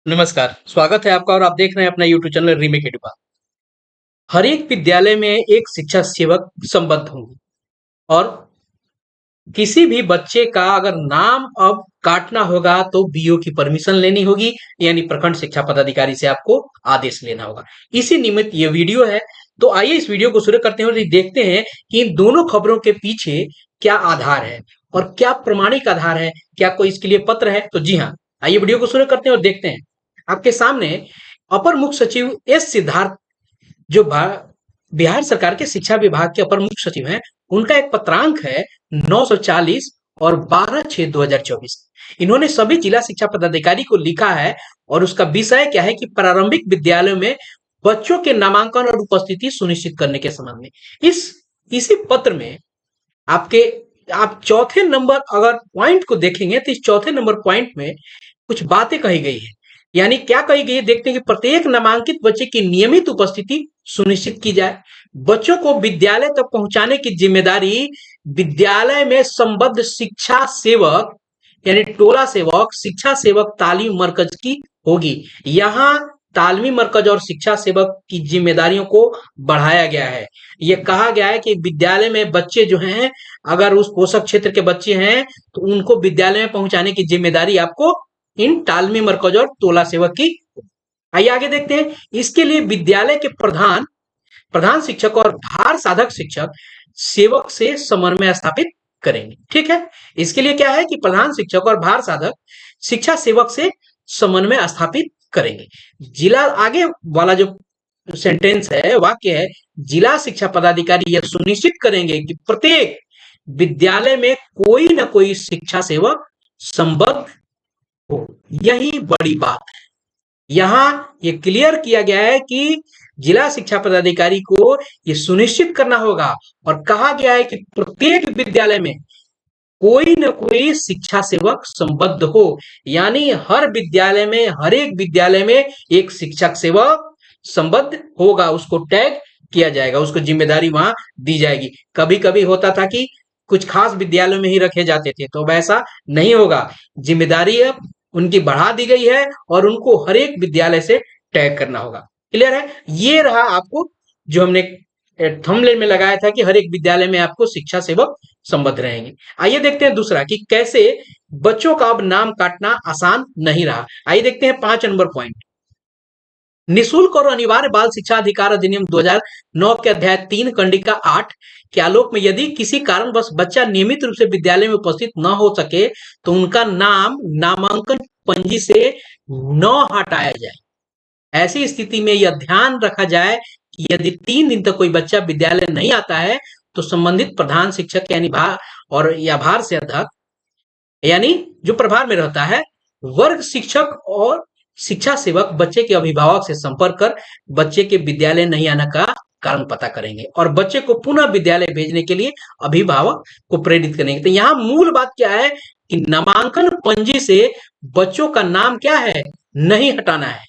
नमस्कार, स्वागत है आपका और आप देख रहे हैं अपना यूट्यूब चैनल रीमेक एडुपा। हर एक विद्यालय में एक शिक्षा सेवक संबद्ध होंगे और किसी भी बच्चे का अगर नाम अब काटना होगा तो बीओ की परमिशन लेनी होगी, यानी प्रखंड शिक्षा पदाधिकारी से आपको आदेश लेना होगा। इसी निमित्त ये वीडियो है। तो आइए इस वीडियो को शुरू करते हैं और देखते हैं कि इन दोनों खबरों के पीछे क्या आधार है और क्या प्रमाणिक आधार है, क्या कोई इसके लिए पत्र है। तो जी हाँ, आइए वीडियो को शुरू करते हैं और देखते हैं। आपके सामने अपर मुख्य सचिव एस सिद्धार्थ, जो बिहार सरकार के शिक्षा विभाग के अपर मुख्य सचिव हैं, उनका एक पत्रांक है 940 और 12/6/2024। इन्होंने सभी जिला शिक्षा पदाधिकारी को लिखा है और उसका विषय क्या है कि प्रारंभिक विद्यालयों में बच्चों के नामांकन और उपस्थिति सुनिश्चित करने के संबंध में। इसी पत्र में आपके आप चौथे नंबर अगर पॉइंट को देखेंगे तो इस चौथे नंबर पॉइंट में कुछ बातें कही गई है। यानी क्या कही गई है, देखते हैं कि प्रत्येक नामांकित बच्चे की नियमित उपस्थिति सुनिश्चित की जाए। बच्चों को विद्यालय तक पहुंचाने की जिम्मेदारी विद्यालय में संबद्ध शिक्षा सेवक यानी टोला सेवक, शिक्षा सेवक, तालीम मरकज की होगी। यहाँ तालमी मरकज और शिक्षा सेवक की जिम्मेदारियों को बढ़ाया गया है। यह कहा गया है कि विद्यालय में बच्चे जो हैं, अगर उस पोषक क्षेत्र के बच्चे हैं तो उनको विद्यालय में पहुंचाने की जिम्मेदारी आपको इन तालमी मरकज और टोला सेवक की। आइए आगे देखते हैं। इसके लिए विद्यालय के प्रधान प्रधान शिक्षक और भार साधक शिक्षक सेवक से समन्वय स्थापित करेंगे। ठीक है, इसके लिए क्या है कि प्रधान शिक्षक और भार साधक शिक्षा सेवक से समन्वय स्थापित करेंगे। जिला आगे वाला जो सेंटेंस है, वाक्य है, जिला शिक्षा पदाधिकारी यह सुनिश्चित करेंगे कि प्रत्येक विद्यालय में कोई ना कोई शिक्षा सेवक संबद्ध हो। यही बड़ी बात है। यहाँ ये क्लियर किया गया है कि जिला शिक्षा पदाधिकारी को ये सुनिश्चित करना होगा और कहा गया है कि प्रत्येक विद्यालय में कोई न कोई शिक्षा सेवक संबद्ध हो। यानी हर विद्यालय में, हर एक विद्यालय में एक शिक्षक सेवक संबद्ध होगा, उसको टैग किया जाएगा, उसको जिम्मेदारी वहां दी जाएगी। कभी कभी होता था कि कुछ खास विद्यालयों में ही रखे जाते थे, तो वैसा नहीं होगा। जिम्मेदारी अब उनकी बढ़ा दी गई है और उनको हर एक विद्यालय से टैग करना होगा। क्लियर है। ये रहा आपको जो हमने थंबनेल में लगाया था कि हर एक विद्यालय में आपको शिक्षा सेवक संबद्ध रहेंगे। आइए देखते हैं दूसरा कि कैसे बच्चों का अब नाम काटना आसान नहीं रहा। आइए देखते हैं 5 नंबर पॉइंट। निःशुल्क और अनिवार्य बाल शिक्षा अधिकार अधिनियम 2009 के अध्याय 3 कंडिका 8 के आलोक में यदि किसी कारणवश बच्चा नियमित रूप से विद्यालय में उपस्थित न हो सके तो उनका नाम नामांकन पंजी से न हटाया जाए। ऐसी स्थिति में यह ध्यान रखा जाए कि यदि 3 दिन तक कोई बच्चा विद्यालय नहीं आता है तो संबंधित प्रधान शिक्षक यानी भार से अध्यक्ष यानी जो प्रभार में रहता है, वर्ग शिक्षक और शिक्षा सेवक बच्चे के अभिभावक से संपर्क कर बच्चे के विद्यालय नहीं आने का कारण पता करेंगे और बच्चे को पुनः विद्यालय भेजने के लिए अभिभावक को प्रेरित करेंगे। तो यहाँ मूल बात क्या है कि नामांकन पंजी से बच्चों का नाम क्या है, नहीं हटाना है।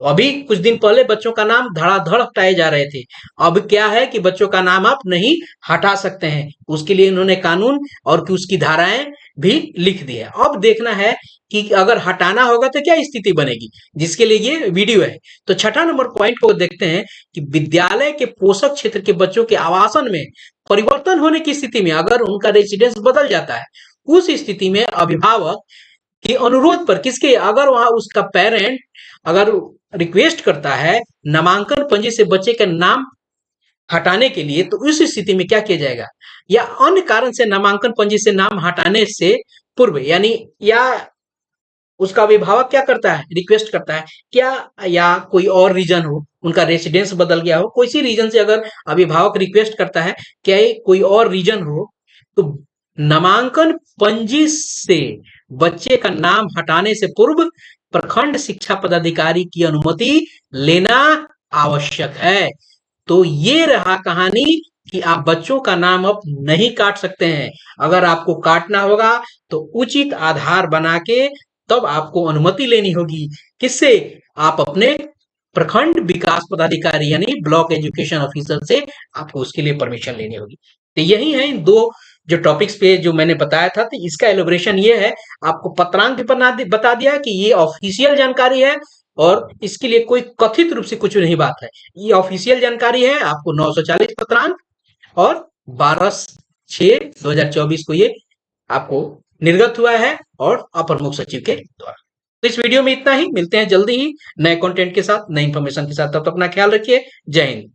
अभी कुछ दिन पहले बच्चों का नाम धड़ाधड़ हटाए जा रहे थे, अब क्या है कि बच्चों का नाम आप नहीं हटा सकते हैं। उसके लिए इन्होंने कानून और उसकी धाराएं भी लिख दी है। अब देखना है कि अगर हटाना होगा तो क्या स्थिति बनेगी, जिसके लिए ये वीडियो है। तो 6ठा नंबर पॉइंट को देखते हैं कि विद्यालय के पोषक क्षेत्र के बच्चों के आवासन में परिवर्तन होने की स्थिति में अगर उनका रेसिडेंस बदल जाता है, उस स्थिति में अभिभावक के अनुरोध पर किसके, अगर वहां उसका पेरेंट अगर रिक्वेस्ट करता है नामांकन पंजी से बच्चे का नाम हटाने के लिए, तो उस स्थिति में क्या किया जाएगा, या अन्य कारण से नामांकन पंजी से नाम हटाने से पूर्व यानी या उसका अभिभावक क्या करता है, रिक्वेस्ट करता है क्या, या कोई और रीजन हो, उनका रेसिडेंस बदल गया हो, कोई सी रीजन से अगर अभिभावक रिक्वेस्ट करता है, क्या कोई और रीजन हो, तो नामांकन पंजी से बच्चे का नाम हटाने से पूर्व प्रखंड शिक्षा पदाधिकारी की अनुमति लेना आवश्यक है। तो ये रहा कहानी कि आप बच्चों का नाम अब नहीं काट सकते हैं। अगर आपको काटना होगा तो उचित आधार बना के तब आपको अनुमति लेनी होगी। किससे, आप अपने प्रखंड विकास पदाधिकारी यानी ब्लॉक एजुकेशन ऑफिसर से आपको उसके लिए परमिशन लेनी होगी। तो यही है इन दो जो टॉपिक्स पे जो मैंने बताया था, तो इसका एलोब्रेशन ये है, आपको पत्रांक भी बता दिया है कि ये ऑफिशियल जानकारी है और इसके लिए कोई कथित रूप से कुछ नहीं बात है। ये ऑफिशियल जानकारी है, आपको 940 पत्रांक और 12/6/2024 को ये आपको निर्गत हुआ है और अपर मुख्य सचिव के द्वारा। तो इस वीडियो में इतना ही, मिलते हैं जल्दी ही नए कंटेंट के साथ, नई इंफॉर्मेशन के साथ। तब तक अपना ख्याल रखिए। जय हिंद।